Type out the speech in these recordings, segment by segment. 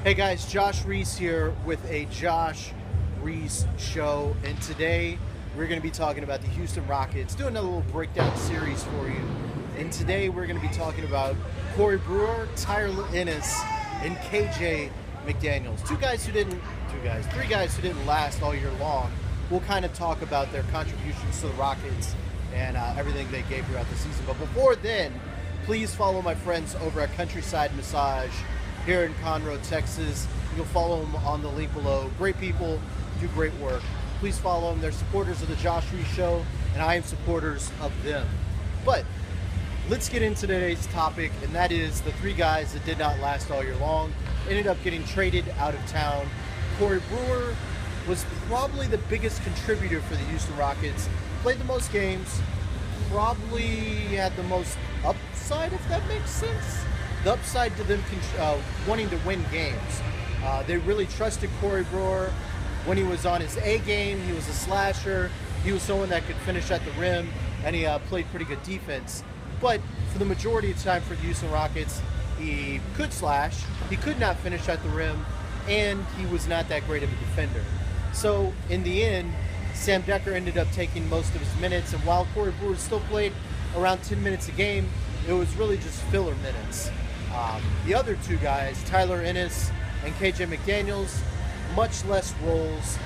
Hey guys, Josh Reese here with a Josh Reese show, and today we're going to be talking about the Houston Rockets, doing a little breakdown series for you. And today we're going to be talking about Corey Brewer, Tyler Ennis, and KJ McDaniels. Three guys who didn't last all year long. We'll kind of talk about their contributions to the Rockets and everything they gave throughout the season. But before then, please follow my friends over at Countryside Massage here in Conroe, Texas. You'll follow them on the link below. Great people, do great work. Please follow them. They're supporters of the Josh Reese Show, and I am supporters of them. But let's get into today's topic, and that is the three guys that did not last all year long, ended up getting traded out of town. Corey Brewer was probably the biggest contributor for the Houston Rockets. Played the most games, probably had the most upside, if that makes sense. The upside to them wanting to win games. They really trusted Corey Brewer. When he was on his A game, he was a slasher. He was someone that could finish at the rim, and he played pretty good defense. But for the majority of the time for the Houston Rockets, he could slash, he could not finish at the rim, and he was not that great of a defender. So in the end, Sam Dekker ended up taking most of his minutes, and while Corey Brewer still played around 10 minutes a game, it was really just filler minutes. The other two guys, Tyler Ennis and KJ McDaniels, much less roles.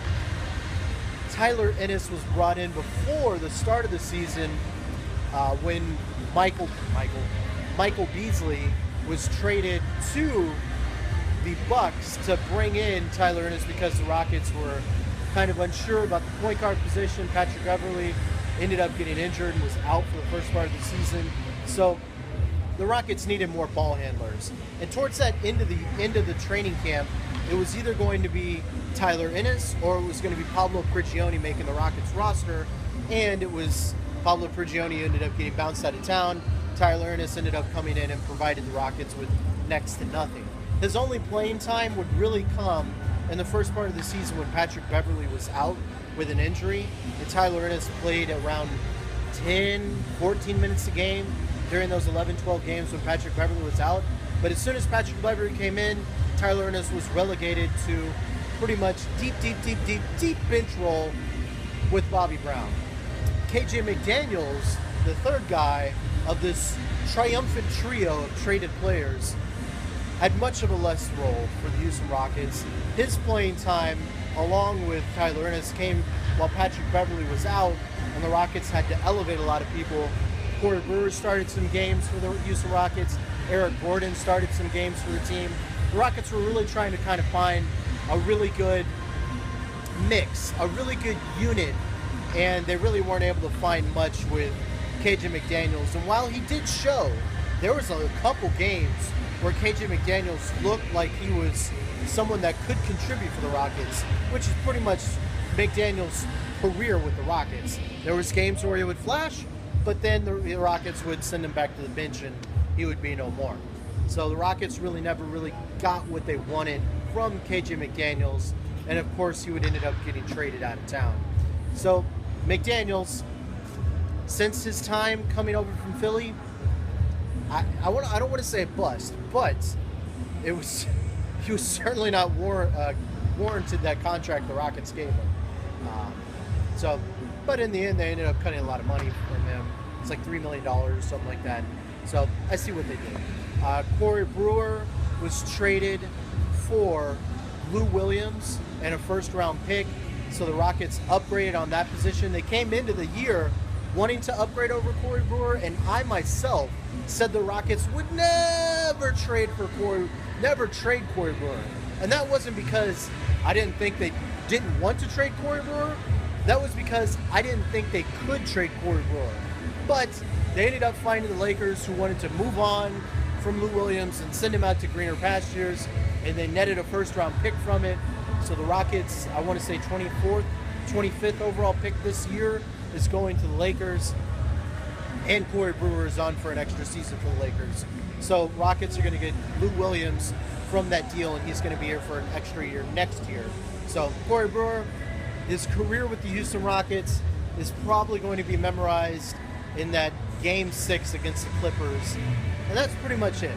Tyler Ennis was brought in before the start of the season when Michael Beasley was traded to the Bucks to bring in Tyler Ennis because the Rockets were kind of unsure about the point guard position. Patrick Beverley ended up getting injured and was out for the first part of the season. So the Rockets needed more ball handlers. And towards that end of the training camp, it was either going to be Tyler Ennis or it was going to be Pablo Prigioni making the Rockets roster. And it was Pablo Prigioni ended up getting bounced out of town. Tyler Ennis ended up coming in and provided the Rockets with next to nothing. His only playing time would really come in the first part of the season when Patrick Beverley was out with an injury. And Tyler Ennis played around 10, 14 minutes a game during those 11-12 games when Patrick Beverley was out. But as soon as Patrick Beverley came in, Tyler Ennis was relegated to pretty much deep bench role with Bobby Brown. KJ McDaniels, the third guy of this triumphant trio of traded players, had much of a less role for the Houston Rockets. His playing time, along with Tyler Ennis, came while Patrick Beverley was out, and the Rockets had to elevate a lot of people. Corey Brewer started some games for the Houston Rockets. Eric Gordon started some games for the team. The Rockets were really trying to kind of find a really good mix, a really good unit, and they really weren't able to find much with KJ McDaniels. And while he did show, there was a couple games where KJ McDaniels looked like he was someone that could contribute for the Rockets, which is pretty much McDaniels' career with the Rockets. There was games where he would flash, but then the Rockets would send him back to the bench and he would be no more. So the Rockets never really got what they wanted from KJ McDaniels, and of course he would ended up getting traded out of town. So McDaniels, since his time coming over from Philly, I don't want to say a bust, but he was certainly not warranted that contract the Rockets gave him. But in the end, they ended up cutting a lot of money from him. It's like $3 million or something like that. So I see what they did. Corey Brewer was traded for Lou Williams and a first-round pick. So the Rockets upgraded on that position. They came into the year wanting to upgrade over Corey Brewer, and I myself said the Rockets would never trade Corey Brewer. And that wasn't because I didn't think they didn't want to trade Corey Brewer. That was because I didn't think they could trade Corey Brewer. But they ended up finding the Lakers who wanted to move on from Lou Williams and send him out to greener pastures, and they netted a first-round pick from it. So the Rockets, I want to say 25th overall pick this year, is going to the Lakers. And Corey Brewer is on for an extra season for the Lakers. So Rockets are going to get Lou Williams from that deal, and he's going to be here for an extra year next year. So Corey Brewer, his career with the Houston Rockets is probably going to be memorized in that Game 6 against the Clippers. And that's pretty much it.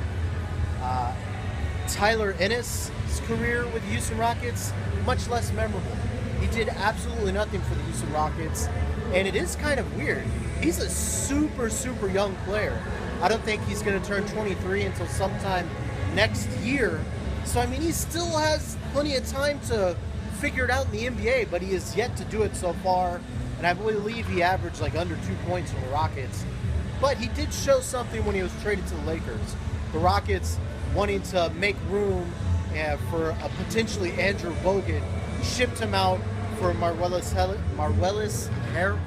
Tyler Ennis' career with the Houston Rockets, much less memorable. He did absolutely nothing for the Houston Rockets, and it is kind of weird. He's a super, super young player. I don't think he's going to turn 23 until sometime next year. So, I mean, he still has plenty of time to figure it out in the NBA, but he has yet to do it so far. And I believe he averaged like under 2 points for the Rockets. But he did show something when he was traded to the Lakers. The Rockets wanting to make room for a potentially Andrew Bogut, shipped him out for Marwellis Hair.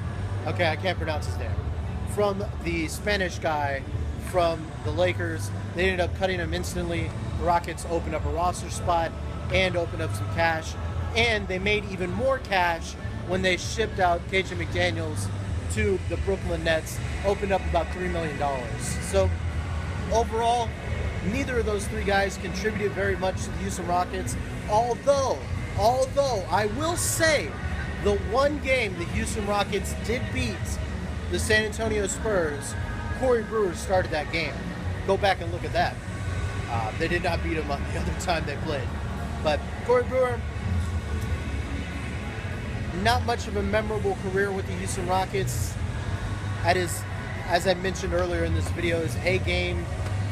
Okay, I can't pronounce his name. From the Spanish guy from the Lakers. They ended up cutting him instantly. The Rockets opened up a roster spot and opened up some cash. And they made even more cash when they shipped out K.J. McDaniels to the Brooklyn Nets, opened up about $3 million. So overall, neither of those three guys contributed very much to the Houston Rockets, although I will say the one game the Houston Rockets did beat the San Antonio Spurs, Corey Brewer started that game. Go back and look at that. They did not beat him on the other time they played. But Corey Brewer, not much of a memorable career with the Houston Rockets. As I mentioned earlier in this video, his A game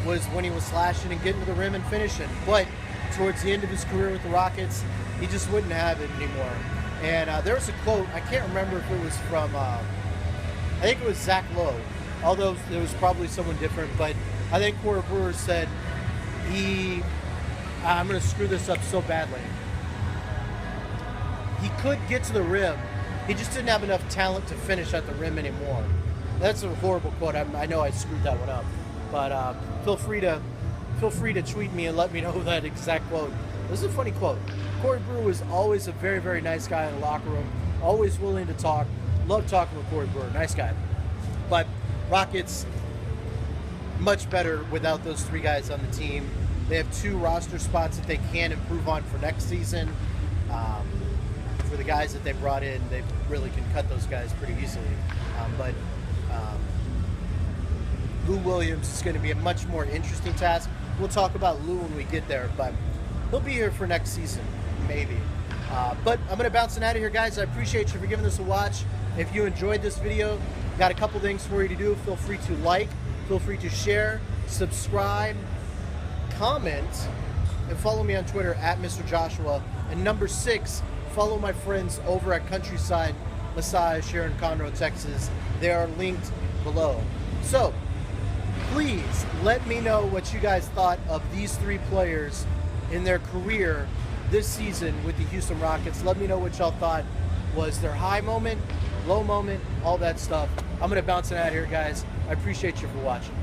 was when he was slashing and getting to the rim and finishing. But towards the end of his career with the Rockets, he just wouldn't have it anymore. And there was a quote, I can't remember if it was from, I think it was Zach Lowe, although it was probably someone different, but I think Corey Brewer said I'm going to screw this up so badly. He could get to the rim, he just didn't have enough talent to finish at the rim anymore. That's a horrible quote. I know I screwed that one up, but feel free to tweet me and let me know that exact quote. This is a funny quote. Corey Brewer was always a very, very nice guy in the locker room, always willing to talk. Love talking with Corey Brewer, nice guy. But Rockets, much better without those three guys on the team. They have 2 roster spots that they can improve on for next season. For the guys that they brought in, they really can cut those guys pretty easily. But Lou Williams is going to be a much more interesting task. We'll talk about Lou when we get there, but he'll be here for next season, maybe. But I'm going to bounce out of here, guys. I appreciate you for giving this a watch. If you enjoyed this video, got a couple things for you to do. Feel free to like, feel free to share, subscribe, comment, and follow me on Twitter at Mr. Joshua. And number 6, follow my friends over at Countryside Massage here in Conroe, Texas. They are linked below. So, please let me know what you guys thought of these 3 players in their career this season with the Houston Rockets. Let me know what y'all thought was their high moment, low moment, all that stuff. I'm going to bounce it out here, guys. I appreciate you for watching.